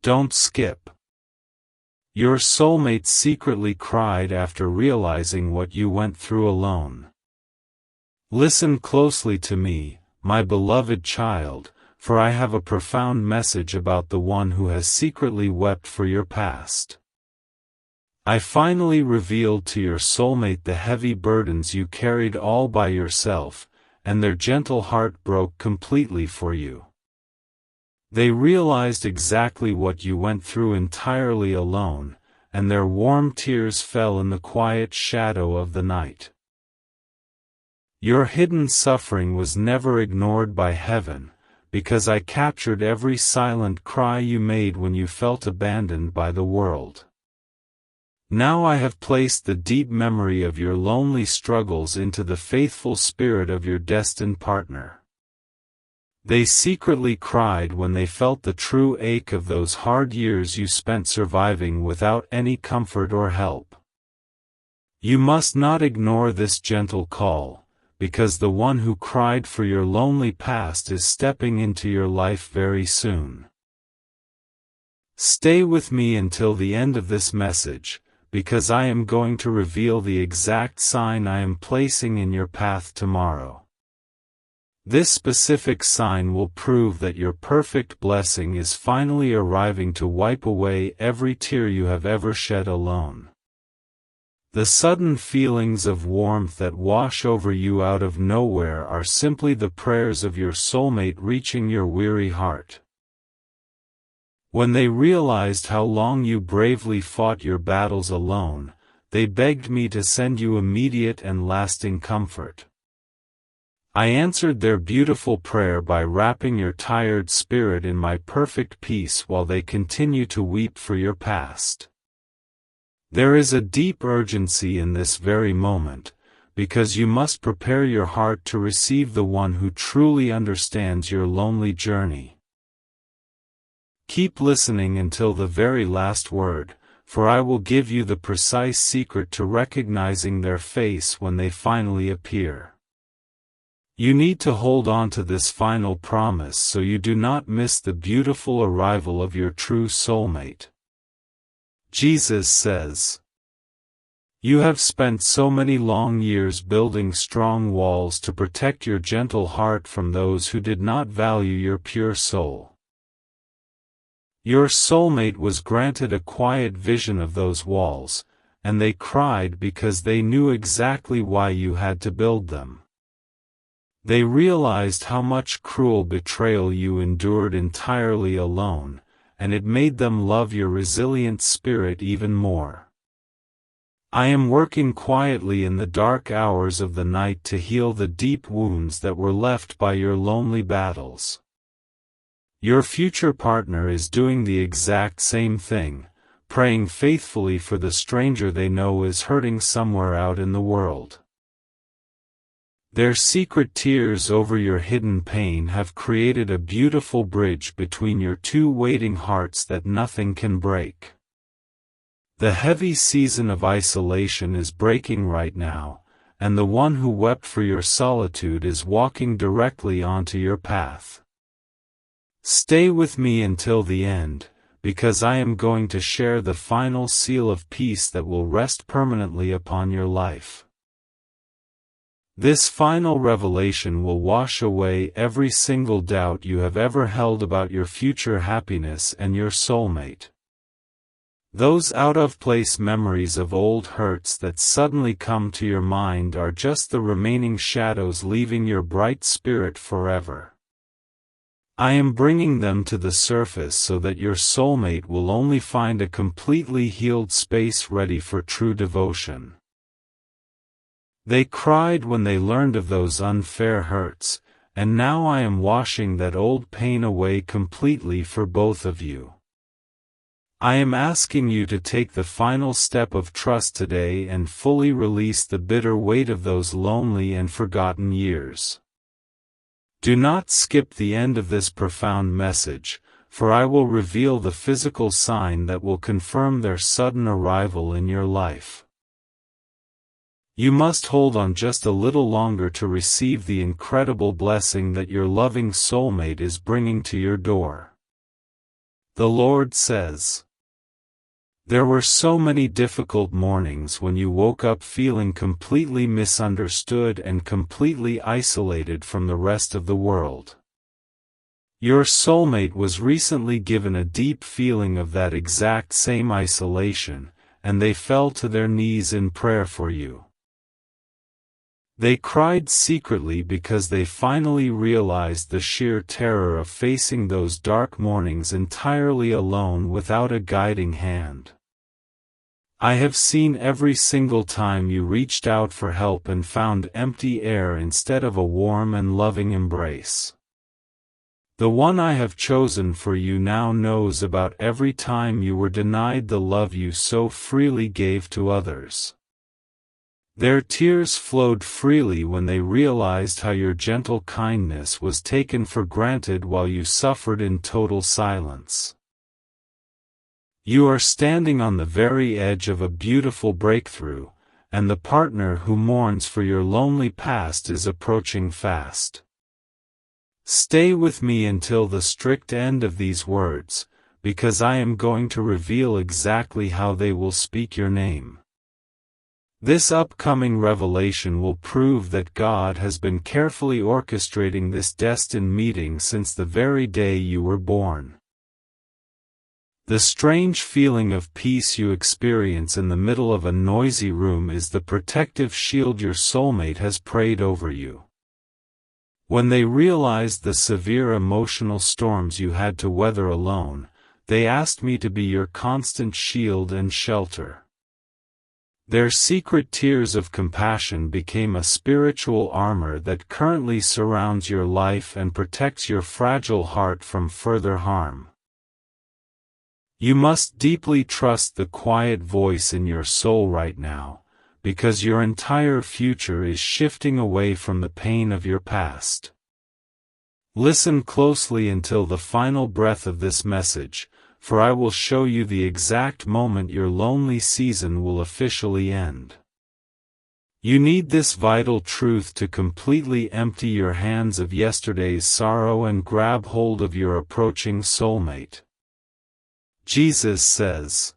Don't skip. Your soulmate secretly cried after realizing what you went through alone. Listen closely to me, my beloved child, for I have a profound message about the one who has secretly wept for your past. I finally revealed to your soulmate the heavy burdens you carried all by yourself, and their gentle heart broke completely for you. They realized exactly what you went through entirely alone, and their warm tears fell in the quiet shadow of the night. Your hidden suffering was never ignored by heaven, because I captured every silent cry you made when you felt abandoned by the world. Now I have placed the deep memory of your lonely struggles into the faithful spirit of your destined partner. They secretly cried when they felt the true ache of those hard years you spent surviving without any comfort or help. You must not ignore this gentle call, because the one who cried for your lonely past is stepping into your life very soon. Stay with me until the end of this message, because I am going to reveal the exact sign I am placing in your path tomorrow. This specific sign will prove that your perfect blessing is finally arriving to wipe away every tear you have ever shed alone. The sudden feelings of warmth that wash over you out of nowhere are simply the prayers of your soulmate reaching your weary heart. When they realized how long you bravely fought your battles alone, they begged me to send you immediate and lasting comfort. I answered their beautiful prayer by wrapping your tired spirit in my perfect peace while they continue to weep for your past. There is a deep urgency in this very moment, because you must prepare your heart to receive the one who truly understands your lonely journey. Keep listening until the very last word, for I will give you the precise secret to recognizing their face when they finally appear. You need to hold on to this final promise so you do not miss the beautiful arrival of your true soulmate. Jesus says, "You have spent so many long years building strong walls to protect your gentle heart from those who did not value your pure soul. Your soulmate was granted a quiet vision of those walls, and they cried because they knew exactly why you had to build them. They realized how much cruel betrayal you endured entirely alone, and it made them love your resilient spirit even more. I am working quietly in the dark hours of the night to heal the deep wounds that were left by your lonely battles. Your future partner is doing the exact same thing, praying faithfully for the stranger they know is hurting somewhere out in the world. Their secret tears over your hidden pain have created a beautiful bridge between your two waiting hearts that nothing can break. The heavy season of isolation is breaking right now, and the one who wept for your solitude is walking directly onto your path. Stay with me until the end, because I am going to share the final seal of peace that will rest permanently upon your life. This final revelation will wash away every single doubt you have ever held about your future happiness and your soulmate. Those out-of-place memories of old hurts that suddenly come to your mind are just the remaining shadows leaving your bright spirit forever. I am bringing them to the surface so that your soulmate will only find a completely healed space ready for true devotion. They cried when they learned of those unfair hurts, and now I am washing that old pain away completely for both of you. I am asking you to take the final step of trust today and fully release the bitter weight of those lonely and forgotten years. Do not skip the end of this profound message, for I will reveal the physical sign that will confirm their sudden arrival in your life. You must hold on just a little longer to receive the incredible blessing that your loving soulmate is bringing to your door. The Lord says. There were so many difficult mornings when you woke up feeling completely misunderstood and completely isolated from the rest of the world. Your soulmate was recently given a deep feeling of that exact same isolation, and they fell to their knees in prayer for you. They cried secretly because they finally realized the sheer terror of facing those dark mornings entirely alone without a guiding hand. I have seen every single time you reached out for help and found empty air instead of a warm and loving embrace. The one I have chosen for you now knows about every time you were denied the love you so freely gave to others. Their tears flowed freely when they realized how your gentle kindness was taken for granted while you suffered in total silence. You are standing on the very edge of a beautiful breakthrough, and the partner who mourns for your lonely past is approaching fast. Stay with me until the strict end of these words, because I am going to reveal exactly how they will speak your name. This upcoming revelation will prove that God has been carefully orchestrating this destined meeting since the very day you were born. The strange feeling of peace you experience in the middle of a noisy room is the protective shield your soulmate has prayed over you. When they realized the severe emotional storms you had to weather alone, they asked me to be your constant shield and shelter. Their secret tears of compassion became a spiritual armor that currently surrounds your life and protects your fragile heart from further harm. You must deeply trust the quiet voice in your soul right now, because your entire future is shifting away from the pain of your past. Listen closely until the final breath of this message, for I will show you the exact moment your lonely season will officially end. You need this vital truth to completely empty your hands of yesterday's sorrow and grab hold of your approaching soulmate. Jesus says,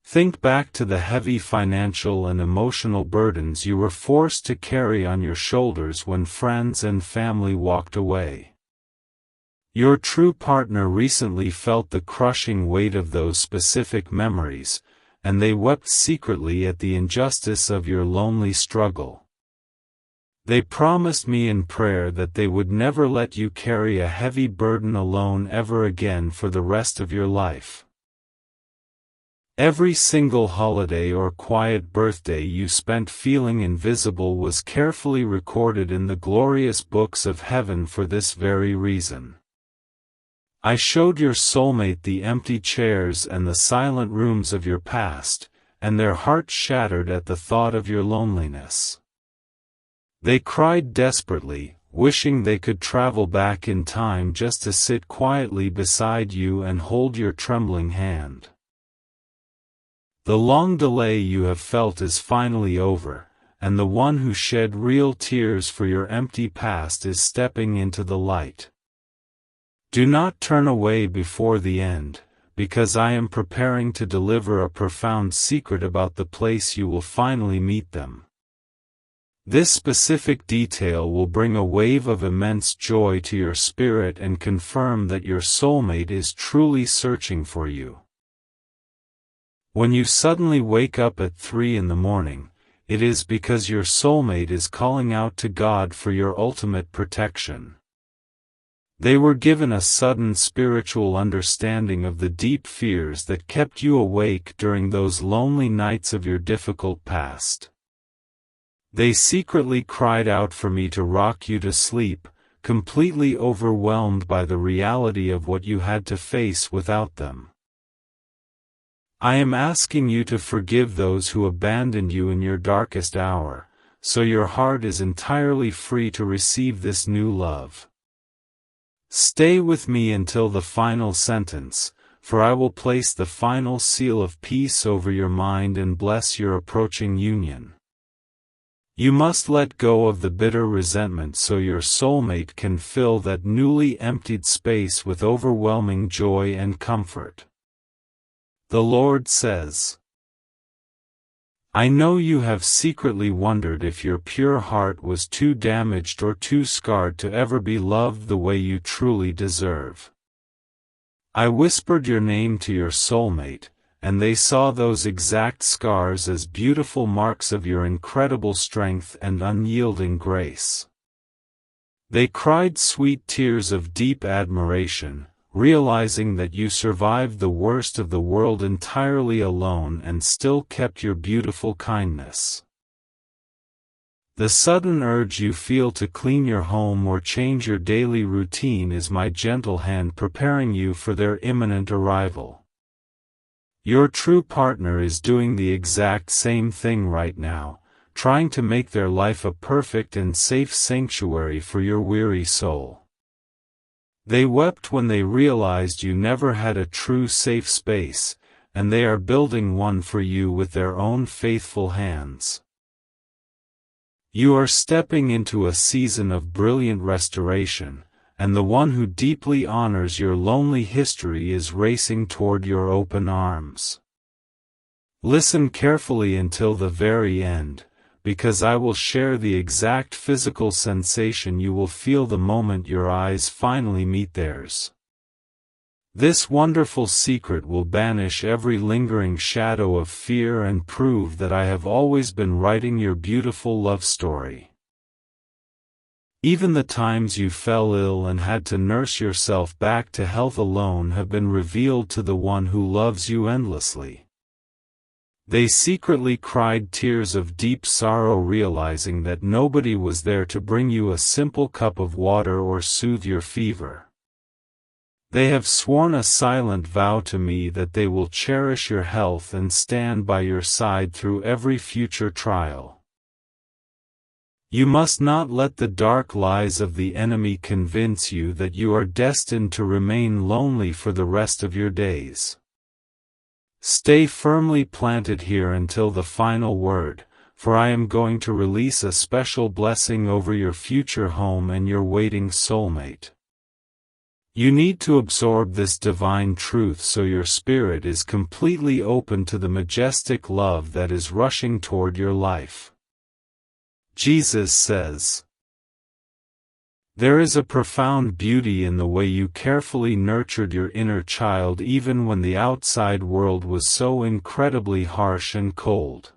think back to the heavy financial and emotional burdens you were forced to carry on your shoulders when friends and family walked away. Your true partner recently felt the crushing weight of those specific memories, and they wept secretly at the injustice of your lonely struggle. They promised me in prayer that they would never let you carry a heavy burden alone ever again for the rest of your life. Every single holiday or quiet birthday you spent feeling invisible was carefully recorded in the glorious books of heaven for this very reason. I showed your soulmate the empty chairs and the silent rooms of your past, and their hearts shattered at the thought of your loneliness. They cried desperately, wishing they could travel back in time just to sit quietly beside you and hold your trembling hand. The long delay you have felt is finally over, and the one who shed real tears for your empty past is stepping into the light. Do not turn away before the end, because I am preparing to deliver a profound secret about the place you will finally meet them. This specific detail will bring a wave of immense joy to your spirit and confirm that your soulmate is truly searching for you. When you suddenly wake up at 3 in the morning, it is because your soulmate is calling out to God for your ultimate protection. They were given a sudden spiritual understanding of the deep fears that kept you awake during those lonely nights of your difficult past. They secretly cried out for me to rock you to sleep, completely overwhelmed by the reality of what you had to face without them. I am asking you to forgive those who abandoned you in your darkest hour, so your heart is entirely free to receive this new love. Stay with me until the final sentence, for I will place the final seal of peace over your mind and bless your approaching union. You must let go of the bitter resentment so your soulmate can fill that newly emptied space with overwhelming joy and comfort. The Lord says, I know you have secretly wondered if your pure heart was too damaged or too scarred to ever be loved the way you truly deserve. I whispered your name to your soulmate, and they saw those exact scars as beautiful marks of your incredible strength and unyielding grace. They cried sweet tears of deep admiration, realizing that you survived the worst of the world entirely alone and still kept your beautiful kindness. The sudden urge you feel to clean your home or change your daily routine is my gentle hand preparing you for their imminent arrival. Your true partner is doing the exact same thing right now, trying to make their life a perfect and safe sanctuary for your weary soul. They wept when they realized you never had a true safe space, and they are building one for you with their own faithful hands. You are stepping into a season of brilliant restoration, and the one who deeply honors your lonely history is racing toward your open arms. Listen carefully until the very end, because I will share the exact physical sensation you will feel the moment your eyes finally meet theirs. This wonderful secret will banish every lingering shadow of fear and prove that I have always been writing your beautiful love story. Even the times you fell ill and had to nurse yourself back to health alone have been revealed to the one who loves you endlessly. They secretly cried tears of deep sorrow realizing that nobody was there to bring you a simple cup of water or soothe your fever. They have sworn a silent vow to me that they will cherish your health and stand by your side through every future trial. You must not let the dark lies of the enemy convince you that you are destined to remain lonely for the rest of your days. Stay firmly planted here until the final word, for I am going to release a special blessing over your future home and your waiting soulmate. You need to absorb this divine truth so your spirit is completely open to the majestic love that is rushing toward your life. Jesus says, there is a profound beauty in the way you carefully nurtured your inner child even when the outside world was so incredibly harsh and cold.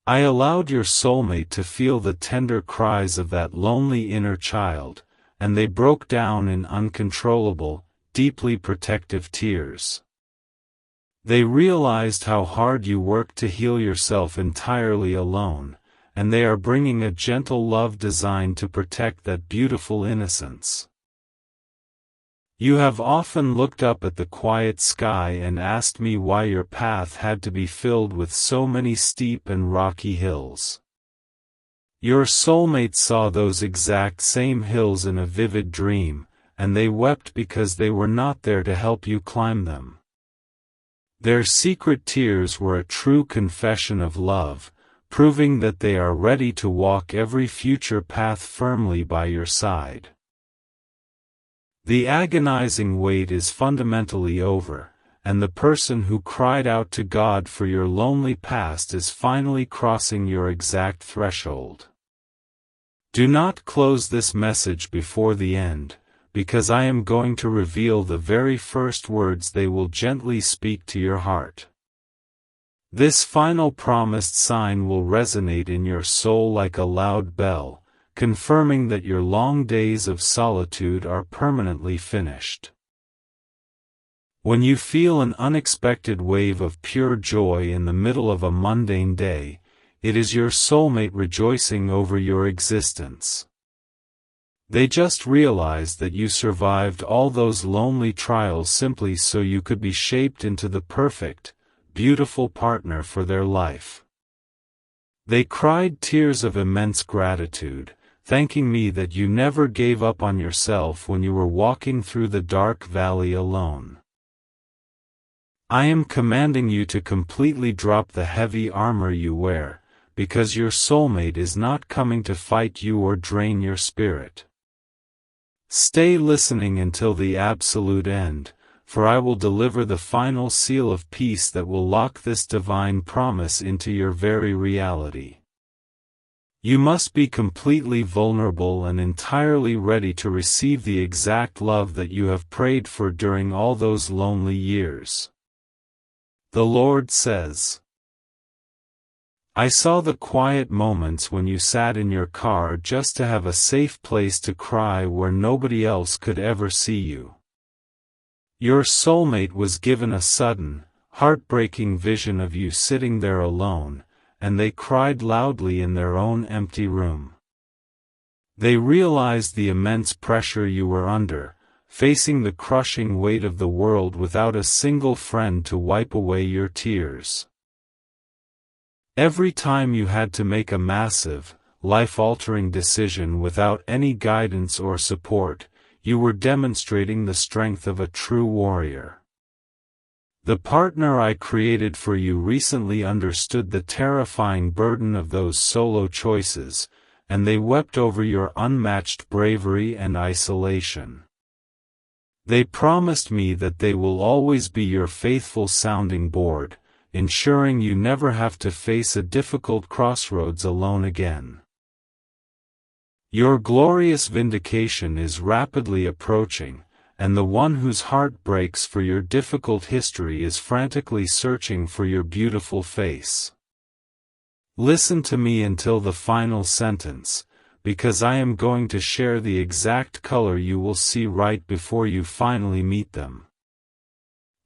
I allowed your soulmate to feel the tender cries of that lonely inner child, and they broke down in uncontrollable, deeply protective tears. They realized how hard you worked to heal yourself entirely alone, and they are bringing a gentle love designed to protect that beautiful innocence. You have often looked up at the quiet sky and asked me why your path had to be filled with so many steep and rocky hills. Your soulmate saw those exact same hills in a vivid dream, and they wept because they were not there to help you climb them. Their secret tears were a true confession of love, proving that they are ready to walk every future path firmly by your side. The agonizing wait is fundamentally over, and the person who cried out to God for your lonely past is finally crossing your exact threshold. Do not close this message before the end, because I am going to reveal the very first words they will gently speak to your heart. This final promised sign will resonate in your soul like a loud bell, confirming that your long days of solitude are permanently finished. When you feel an unexpected wave of pure joy in the middle of a mundane day, it is your soulmate rejoicing over your existence. They just realized that you survived all those lonely trials simply so you could be shaped into the perfect, beautiful partner for their life. They cried tears of immense gratitude, thanking me that you never gave up on yourself when you were walking through the dark valley alone. I am commanding you to completely drop the heavy armor you wear, because your soulmate is not coming to fight you or drain your spirit. Stay listening until the absolute end, for I will deliver the final seal of peace that will lock this divine promise into your very reality. You must be completely vulnerable and entirely ready to receive the exact love that you have prayed for during all those lonely years. The Lord says, I saw the quiet moments when you sat in your car just to have a safe place to cry where nobody else could ever see you. Your soulmate was given a sudden, heartbreaking vision of you sitting there alone, and they cried loudly in their own empty room. They realized the immense pressure you were under, facing the crushing weight of the world without a single friend to wipe away your tears. Every time you had to make a massive, life-altering decision without any guidance or support, you were demonstrating the strength of a true warrior. The partner I created for you recently understood the terrifying burden of those solo choices, and they wept over your unmatched bravery and isolation. They promised me that they will always be your faithful sounding board, ensuring you never have to face a difficult crossroads alone again. Your glorious vindication is rapidly approaching, and the one whose heart breaks for your difficult history is frantically searching for your beautiful face. Listen to me until the final sentence, because I am going to share the exact color you will see right before you finally meet them.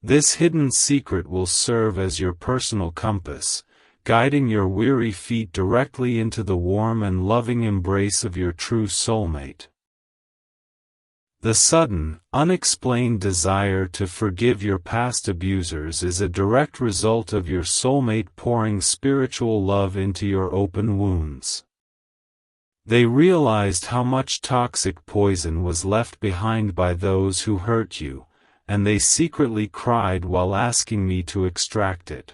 This hidden secret will serve as your personal compass, guiding your weary feet directly into the warm and loving embrace of your true soulmate. The sudden, unexplained desire to forgive your past abusers is a direct result of your soulmate pouring spiritual love into your open wounds. They realized how much toxic poison was left behind by those who hurt you, and they secretly cried while asking me to extract it.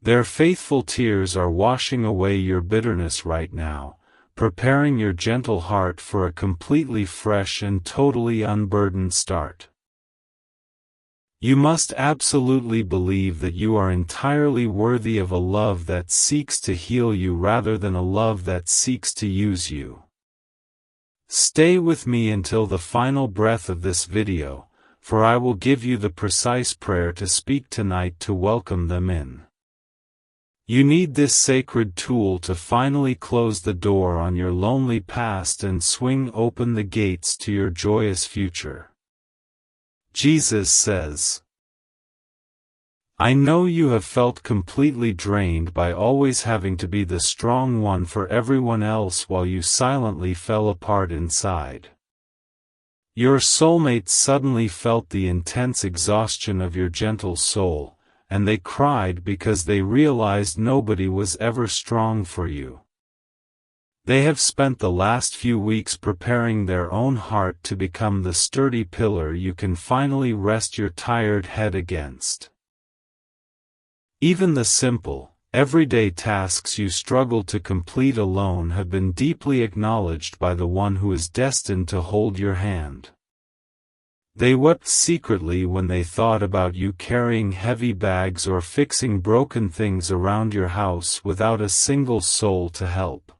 Their faithful tears are washing away your bitterness right now, preparing your gentle heart for a completely fresh and totally unburdened start. You must absolutely believe that you are entirely worthy of a love that seeks to heal you rather than a love that seeks to use you. Stay with me until the final breath of this video, for I will give you the precise prayer to speak tonight to welcome them in. You need this sacred tool to finally close the door on your lonely past and swing open the gates to your joyous future. Jesus says, I know you have felt completely drained by always having to be the strong one for everyone else while you silently fell apart inside. Your soulmate suddenly felt the intense exhaustion of your gentle soul, and they cried because they realized nobody was ever strong for you. They have spent the last few weeks preparing their own heart to become the sturdy pillar you can finally rest your tired head against. Even the simple, everyday tasks you struggled to complete alone have been deeply acknowledged by the one who is destined to hold your hand. They wept secretly when they thought about you carrying heavy bags or fixing broken things around your house without a single soul to help.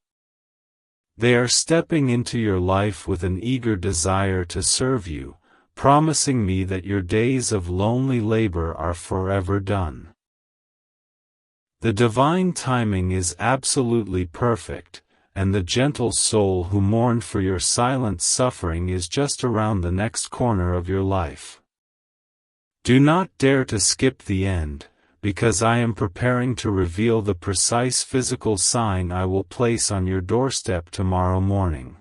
They are stepping into your life with an eager desire to serve you, promising me that your days of lonely labor are forever done. The divine timing is absolutely perfect, and the gentle soul who mourned for your silent suffering is just around the next corner of your life. Do not dare to skip the end, because I am preparing to reveal the precise physical sign I will place on your doorstep tomorrow morning.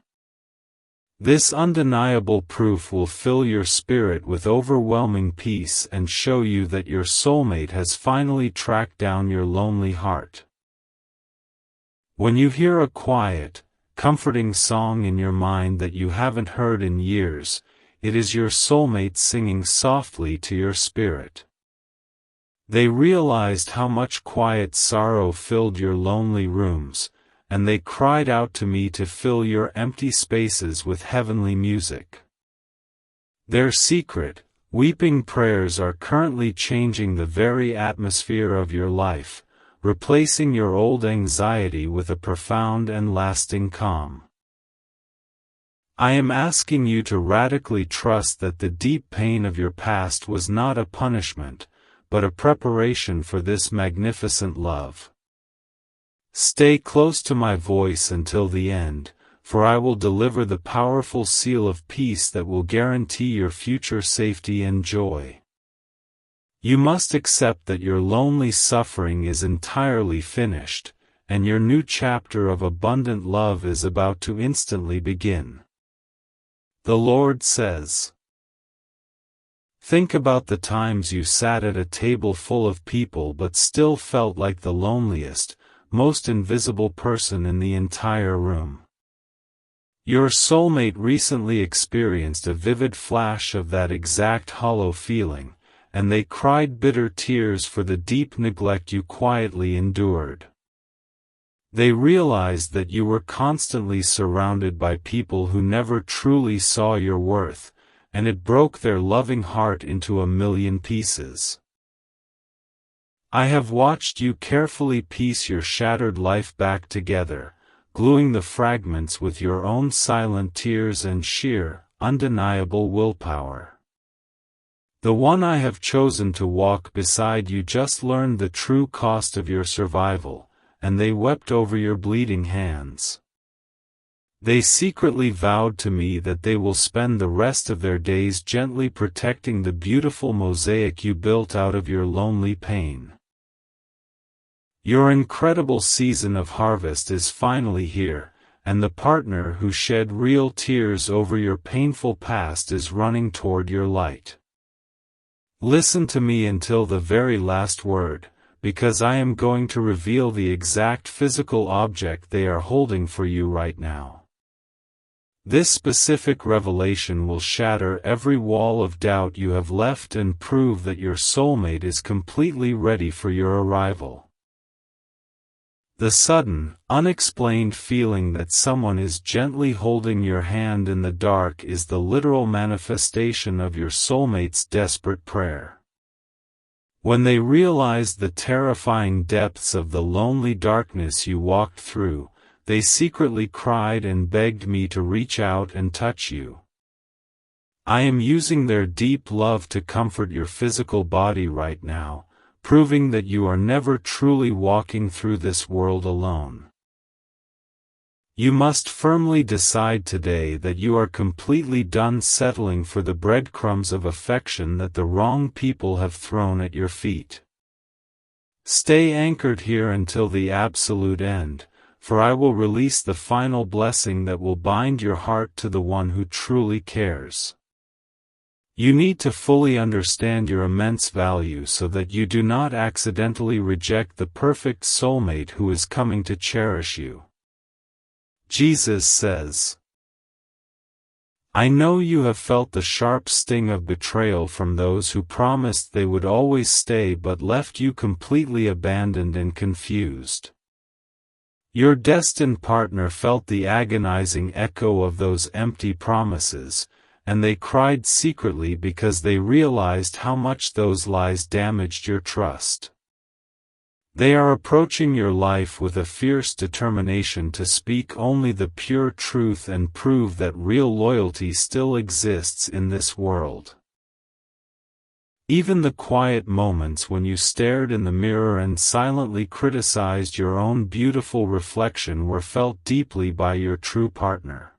This undeniable proof will fill your spirit with overwhelming peace and show you that your soulmate has finally tracked down your lonely heart. When you hear a quiet, comforting song in your mind that you haven't heard in years, it is your soulmate singing softly to your spirit. They realized how much quiet sorrow filled your lonely rooms, and they cried out to me to fill your empty spaces with heavenly music. Their secret, weeping prayers are currently changing the very atmosphere of your life, replacing your old anxiety with a profound and lasting calm. I am asking you to radically trust that the deep pain of your past was not a punishment, but a preparation for this magnificent love. Stay close to my voice until the end, for I will deliver the powerful seal of peace that will guarantee your future safety and joy. You must accept that your lonely suffering is entirely finished, and your new chapter of abundant love is about to instantly begin. The Lord says, think about the times you sat at a table full of people but still felt like the loneliest, most invisible person in the entire room. Your soulmate recently experienced a vivid flash of that exact hollow feeling, and they cried bitter tears for the deep neglect you quietly endured. They realized that you were constantly surrounded by people who never truly saw your worth, and it broke their loving heart into a million pieces. I have watched you carefully piece your shattered life back together, gluing the fragments with your own silent tears and sheer, undeniable willpower. The one I have chosen to walk beside you just learned the true cost of your survival, and they wept over your bleeding hands. They secretly vowed to me that they will spend the rest of their days gently protecting the beautiful mosaic you built out of your lonely pain. Your incredible season of harvest is finally here, and the partner who shed real tears over your painful past is running toward your light. Listen to me until the very last word, because I am going to reveal the exact physical object they are holding for you right now. This specific revelation will shatter every wall of doubt you have left and prove that your soulmate is completely ready for your arrival. The sudden, unexplained feeling that someone is gently holding your hand in the dark is the literal manifestation of your soulmate's desperate prayer. When they realized the terrifying depths of the lonely darkness you walked through, they secretly cried and begged me to reach out and touch you. I am using their deep love to comfort your physical body right now, proving that you are never truly walking through this world alone. You must firmly decide today that you are completely done settling for the breadcrumbs of affection that the wrong people have thrown at your feet. Stay anchored here until the absolute end, for I will release the final blessing that will bind your heart to the one who truly cares. You need to fully understand your immense value so that you do not accidentally reject the perfect soulmate who is coming to cherish you. Jesus says, I know you have felt the sharp sting of betrayal from those who promised they would always stay but left you completely abandoned and confused. Your destined partner felt the agonizing echo of those empty promises, and they cried secretly because they realized how much those lies damaged your trust. They are approaching your life with a fierce determination to speak only the pure truth and prove that real loyalty still exists in this world. Even the quiet moments when you stared in the mirror and silently criticized your own beautiful reflection were felt deeply by your true partner.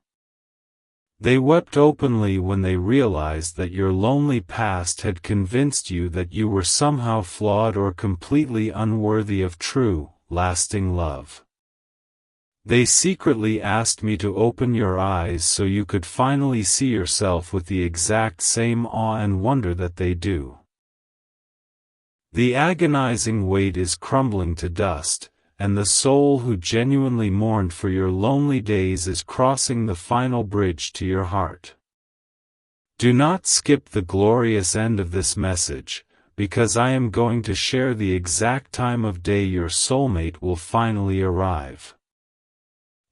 They wept openly when they realized that your lonely past had convinced you that you were somehow flawed or completely unworthy of true, lasting love. They secretly asked me to open your eyes so you could finally see yourself with the exact same awe and wonder that they do. The agonizing weight is crumbling to dust, and the soul who genuinely mourned for your lonely days is crossing the final bridge to your heart. Do not skip the glorious end of this message, because I am going to share the exact time of day your soulmate will finally arrive.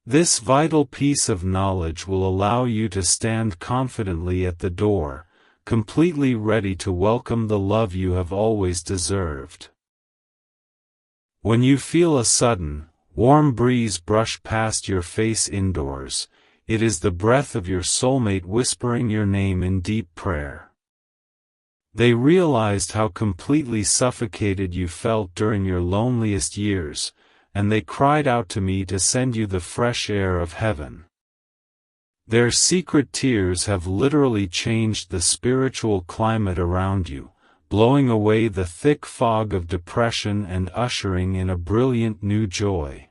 This vital piece of knowledge will allow you to stand confidently at the door, completely ready to welcome the love you have always deserved. When you feel a sudden, warm breeze brush past your face indoors, it is the breath of your soulmate whispering your name in deep prayer. They realized how completely suffocated you felt during your loneliest years, and they cried out to me to send you the fresh air of heaven. Their secret tears have literally changed the spiritual climate around you, blowing away the thick fog of depression and ushering in a brilliant new joy.